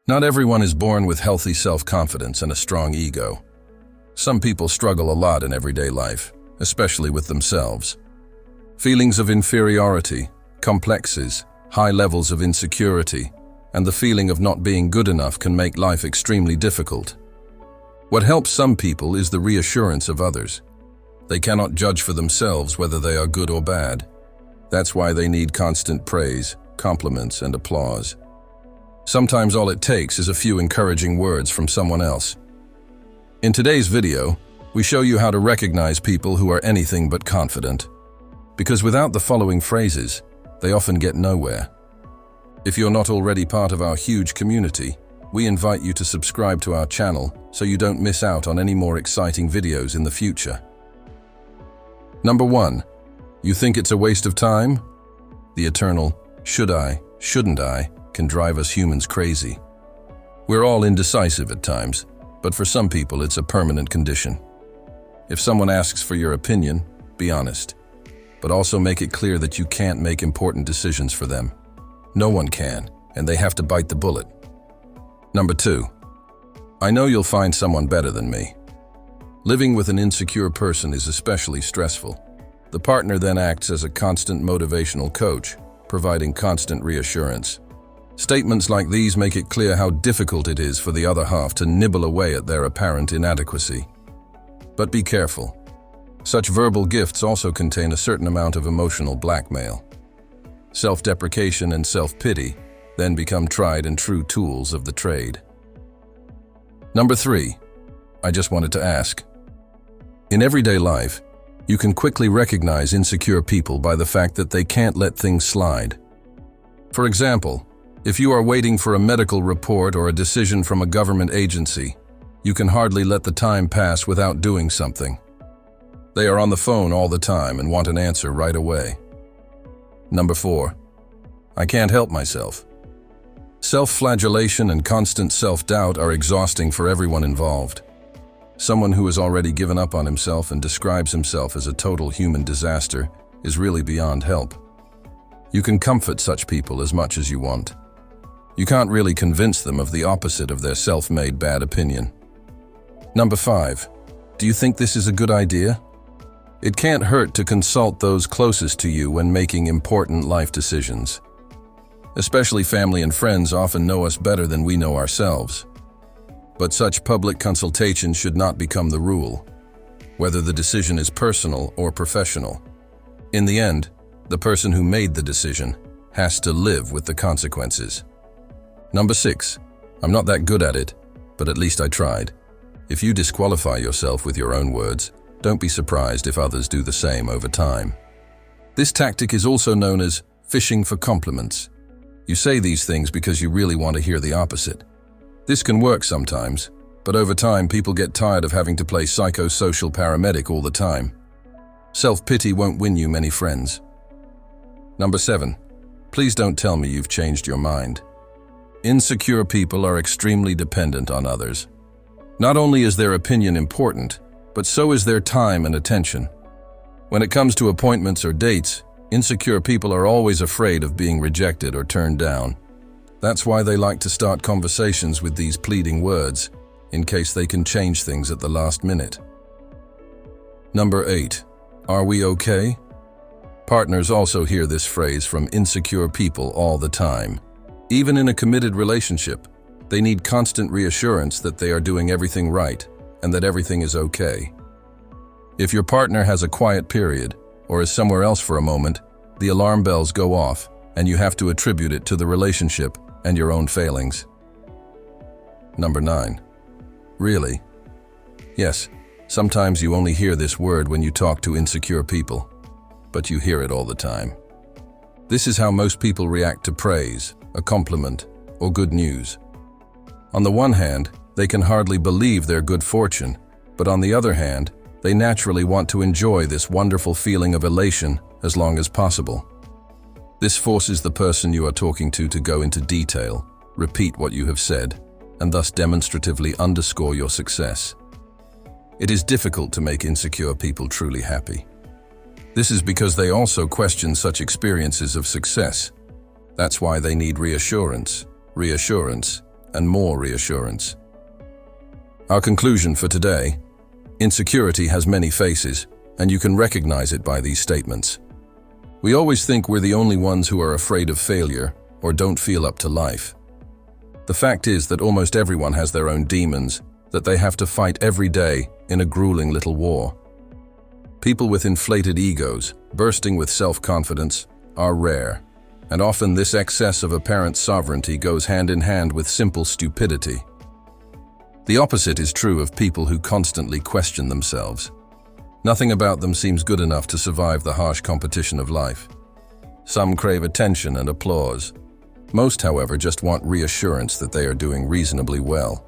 Not everyone is born with healthy self-confidence and a strong ego. Some people struggle a lot in everyday life, especially with themselves. Feelings of inferiority, complexes, high levels of insecurity, and the feeling of not being good enough can make life extremely difficult. What helps some people is the reassurance of others. They cannot judge for themselves whether they are good or bad. That's why they need constant praise, compliments, and applause. Sometimes all it takes is a few encouraging words from someone else. In today's video, we show you how to recognize people who are anything but confident. Because without the following phrases, they often get nowhere. If you're not already part of our huge community, we invite you to subscribe to our channel so you don't miss out on any more exciting videos in the future. Number 1. You think it's a waste of time? The eternal, should I, shouldn't I, can drive us humans crazy. We're all indecisive at times, but for some people it's a permanent condition. If someone asks for your opinion, be honest, but also make it clear that you can't make important decisions for them. No one can, and they have to bite the bullet. Number 2. I know you'll find someone better than me. Living with an insecure person is especially stressful. The partner then acts as a constant motivational coach, providing constant reassurance. Statements like these make it clear how difficult it is for the other half to nibble away at their apparent inadequacy. But be careful. Such verbal gifts also contain a certain amount of emotional blackmail. Self-deprecation and self-pity then become tried and true tools of the trade. Number 3. I just wanted to ask. In everyday life, you can quickly recognize insecure people by the fact that they can't let things slide. For example, if you are waiting for a medical report or a decision from a government agency, you can hardly let the time pass without doing something. They are on the phone all the time and want an answer right away. Number 4. I can't help myself. Self-flagellation and constant self-doubt are exhausting for everyone involved. Someone who has already given up on himself and describes himself as a total human disaster is really beyond help. You can comfort such people as much as you want. You can't really convince them of the opposite of their self-made bad opinion. Number 5. Do you think this is a good idea? It can't hurt to consult those closest to you when making important life decisions. Especially family and friends often know us better than we know ourselves. But such public consultation should not become the rule, whether the decision is personal or professional. In the end, the person who made the decision has to live with the consequences. Number 6. I'm not that good at it, but at least I tried. If you disqualify yourself with your own words, don't be surprised if others do the same over time. This tactic is also known as fishing for compliments. You say these things because you really want to hear the opposite. This can work sometimes, but over time people get tired of having to play psychosocial paramedic all the time. Self-pity won't win you many friends. Number 7. Please don't tell me you've changed your mind. Insecure people are extremely dependent on others. Not only is their opinion important, but so is their time and attention. When it comes to appointments or dates, insecure people are always afraid of being rejected or turned down. That's why they like to start conversations with these pleading words, in case they can change things at the last minute. Number 8. Are we okay? Partners also hear this phrase from insecure people all the time. Even in a committed relationship, they need constant reassurance that they are doing everything right and that everything is okay. If your partner has a quiet period or is somewhere else for a moment, the alarm bells go off and you have to attribute it to the relationship and your own failings. Number 9. Really? Yes, sometimes you only hear this word when you talk to insecure people, but you hear it all the time. This is how most people react to praise, a compliment, or good news. On the one hand, they can hardly believe their good fortune, but on the other hand, they naturally want to enjoy this wonderful feeling of elation as long as possible. This forces the person you are talking to go into detail, repeat what you have said, and thus demonstratively underscore your success. It is difficult to make insecure people truly happy. This is because they also question such experiences of success. That's why they need reassurance, reassurance, and more reassurance. Our conclusion for today: insecurity has many faces, and you can recognize it by these statements. We always think we're the only ones who are afraid of failure or don't feel up to life. The fact is that almost everyone has their own demons that they have to fight every day in a grueling little war. People with inflated egos, bursting with self-confidence, are rare, and often this excess of apparent sovereignty goes hand in hand with simple stupidity. The opposite is true of people who constantly question themselves. Nothing about them seems good enough to survive the harsh competition of life. Some crave attention and applause. Most, however, just want reassurance that they are doing reasonably well.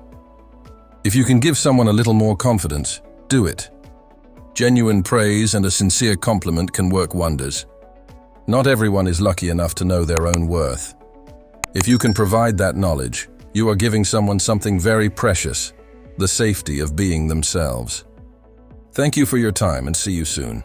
If you can give someone a little more confidence, do it. Genuine praise and a sincere compliment can work wonders. Not everyone is lucky enough to know their own worth. If you can provide that knowledge, you are giving someone something very precious, the safety of being themselves. Thank you for your time and see you soon.